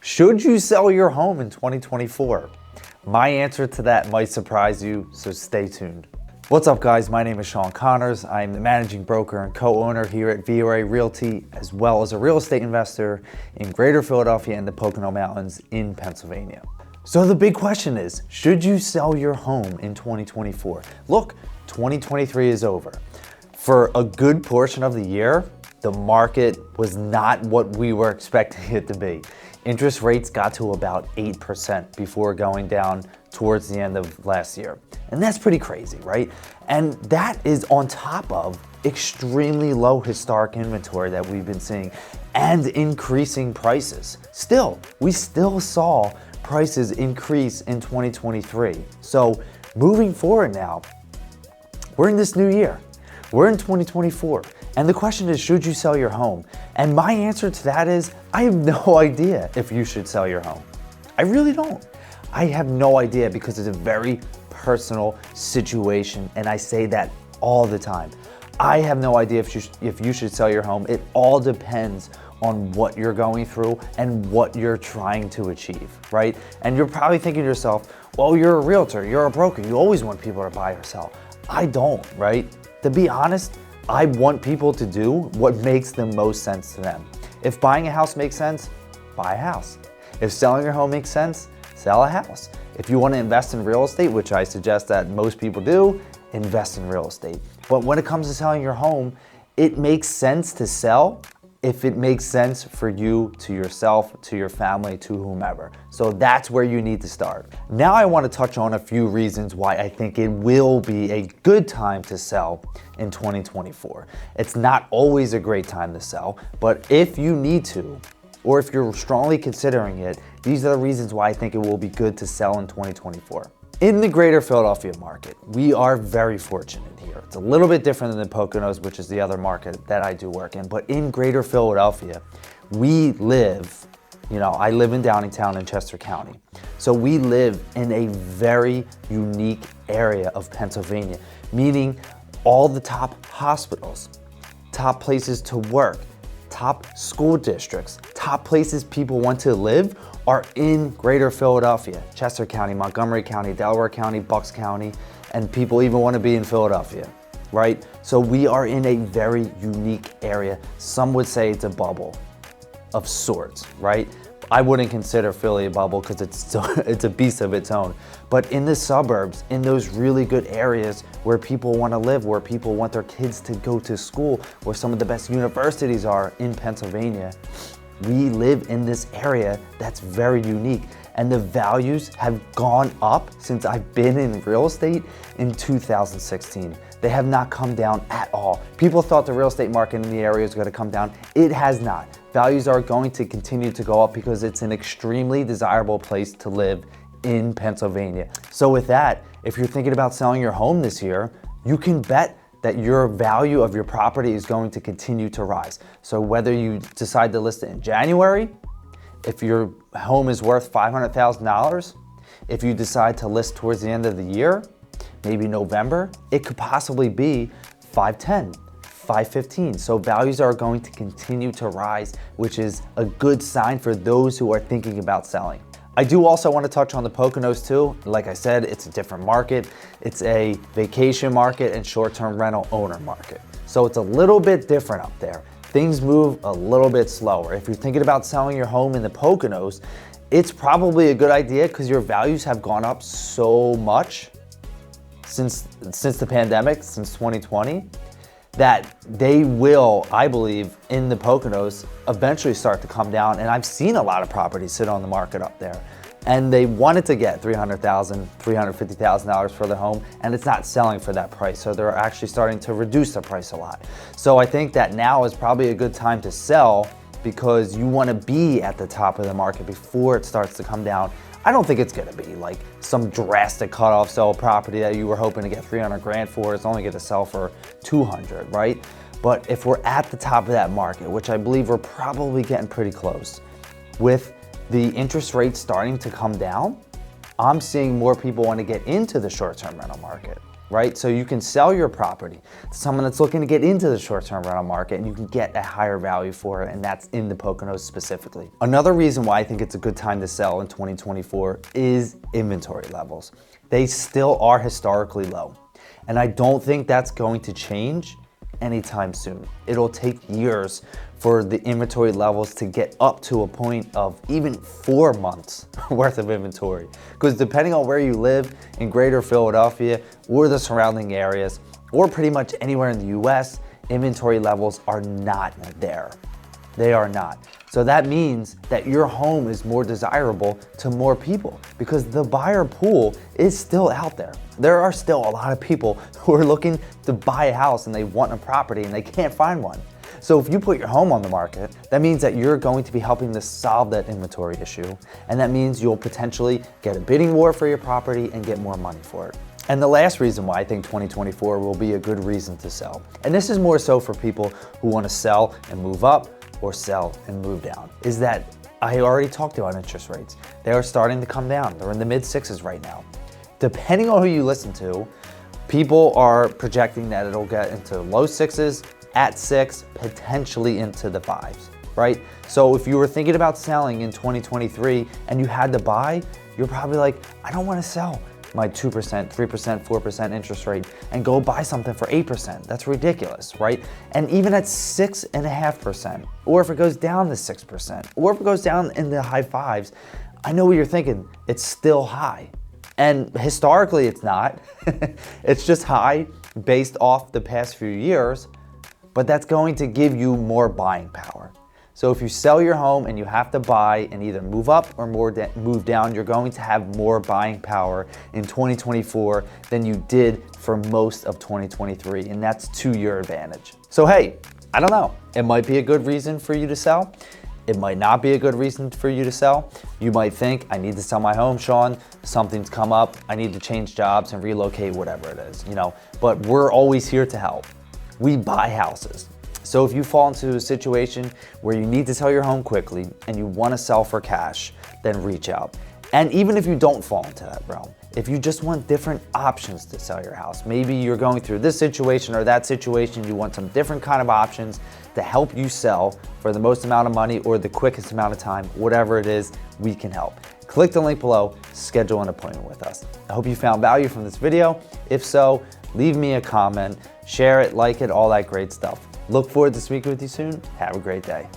Should you sell your home in 2024? My answer to that might surprise you, so stay tuned. What's up guys, my name is Shawn Connors. I'm the managing broker and co-owner here at VRA Realty, as well as a real estate investor in Greater Philadelphia and the Poconos Mountains in Pennsylvania. So the big question is, should you sell your home in 2024? Look, 2023 is over. For a good portion of the year, the market was not what we were expecting it to be. Interest rates got to about 8% before going down towards the end of last year. And that's pretty crazy, right? And that is on top of extremely low historic inventory that we've been seeing and increasing prices. We still saw prices increase in 2023. So moving forward now, we're in this new year. We're in 2024. And the question is, should you sell your home? And my answer to that is, I have no idea if you should sell your home. I really don't. I have no idea because it's a very personal situation, and I say that all the time. I have no idea if you should sell your home. It all depends on what you're going through and what you're trying to achieve, right? And you're probably thinking to yourself, well, you're a realtor, you're a broker, you always want people to buy or sell. I don't, right? To be honest, I want people to do what makes the most sense to them. If buying a house makes sense, buy a house. If selling your home makes sense, sell a house. If you want to invest in real estate, which I suggest that most people do, invest in real estate. But when it comes to selling your home, it makes sense to sell if it makes sense for you, to yourself, to your family, to whomever. So that's where you need to start. Now I want to touch on a few reasons why I think it will be a good time to sell in 2024. It's not always a great time to sell, but if you need to, or if you're strongly considering it, these are the reasons why I think it will be good to sell in 2024. In the Greater Philadelphia market, we are very fortunate here. It's a little bit different than the Poconos, which is the other market that I do work in, but in Greater Philadelphia, we live, I live in Downingtown in Chester County. So we live in a very unique area of Pennsylvania, meaning all the top hospitals, top places to work, top school districts, top places people want to live are in Greater Philadelphia, Chester County, Montgomery County, Delaware County, Bucks County, and people even want to be in Philadelphia, right? So we are in a very unique area. Some would say it's a bubble of sorts, right? I wouldn't consider Philly a bubble because it's a beast of its own. But in the suburbs, in those really good areas where people want to live, where people want their kids to go to school, where some of the best universities are in Pennsylvania, we live in this area that's very unique. And the values have gone up since I've been in real estate in 2016. They have not come down at all. People thought the real estate market in the area is going to come down. It has not. Values are going to continue to go up because it's an extremely desirable place to live in Pennsylvania. So with that, if you're thinking about selling your home this year, you can bet that your value of your property is going to continue to rise. So whether you decide to list it in January, if your home is worth $500,000, if you decide to list towards the end of the year, maybe November, it could possibly be 510, 515. So values are going to continue to rise, which is a good sign for those who are thinking about selling. I do also want to touch on the Poconos too. Like I said, it's a different market. It's a vacation market and short-term rental owner market. So it's a little bit different up there. Things move a little bit slower. If you're thinking about selling your home in the Poconos, it's probably a good idea because your values have gone up so much since the pandemic, since 2020, that they will, I believe, in the Poconos eventually start to come down. And I've seen a lot of properties sit on the market up there. And they wanted to get $300,000, $350,000 for their home, and it's not selling for that price. So they're actually starting to reduce the price a lot. So I think that now is probably a good time to sell because you want to be at the top of the market before it starts to come down. I don't think it's gonna be like some drastic cutoff sell property that you were hoping to get 300 grand for. It's only gonna sell for 200, right? But if we're at the top of that market, which I believe we're probably getting pretty close, with the interest rates starting to come down, I'm seeing more people want to get into the short-term rental market, right? So you can sell your property to someone that's looking to get into the short-term rental market, and you can get a higher value for it, and that's in the Poconos specifically. Another reason why I think it's a good time to sell in 2024 is inventory levels. They still are historically low, and I don't think that's going to change anytime soon. It'll take years for the inventory levels to get up to a point of even 4 months worth of inventory. Because depending on where you live in greater Philadelphia or the surrounding areas, or pretty much anywhere in the US, inventory levels are not there. They are not. So that means that your home is more desirable to more people because the buyer pool is still out there. There are still a lot of people who are looking to buy a house and they want a property and they can't find one. So if you put your home on the market, that means that you're going to be helping to solve that inventory issue. And that means you'll potentially get a bidding war for your property and get more money for it. And the last reason why I think 2024 will be a good reason to sell, and this is more so for people who want to sell and move up or sell and move down, is that I already talked about interest rates. They are starting to come down. They're in the mid-6s right now. Depending on who you listen to, people are projecting that it'll get into low 6s, at 6, potentially into the 5s, right? So if you were thinking about selling in 2023 and you had to buy, you're probably like, I don't want to sell my 2%, 3%, 4% interest rate and go buy something for 8%. That's ridiculous, right? And even at 6.5%, or if it goes down to 6%, or if it goes down in the high 5s, I know what you're thinking, it's still high. And historically it's not. It's just high based off the past few years, but that's going to give you more buying power. So if you sell your home and you have to buy and either move up or move down, you're going to have more buying power in 2024 than you did for most of 2023, and that's to your advantage. So hey, I don't know. It might be a good reason for you to sell. It might not be a good reason for you to sell. You might think, I need to sell my home, Shawn. Something's come up. I need to change jobs and relocate, whatever it is, But we're always here to help. We buy houses. So if you fall into a situation where you need to sell your home quickly and you want to sell for cash, then reach out. And even if you don't fall into that realm, if you just want different options to sell your house, maybe you're going through this situation or that situation, you want some different kind of options to help you sell for the most amount of money or the quickest amount of time, whatever it is, we can help. Click the link below, schedule an appointment with us. I hope you found value from this video. If so, leave me a comment, share it, like it, all that great stuff. Look forward to speaking with you soon. Have a great day.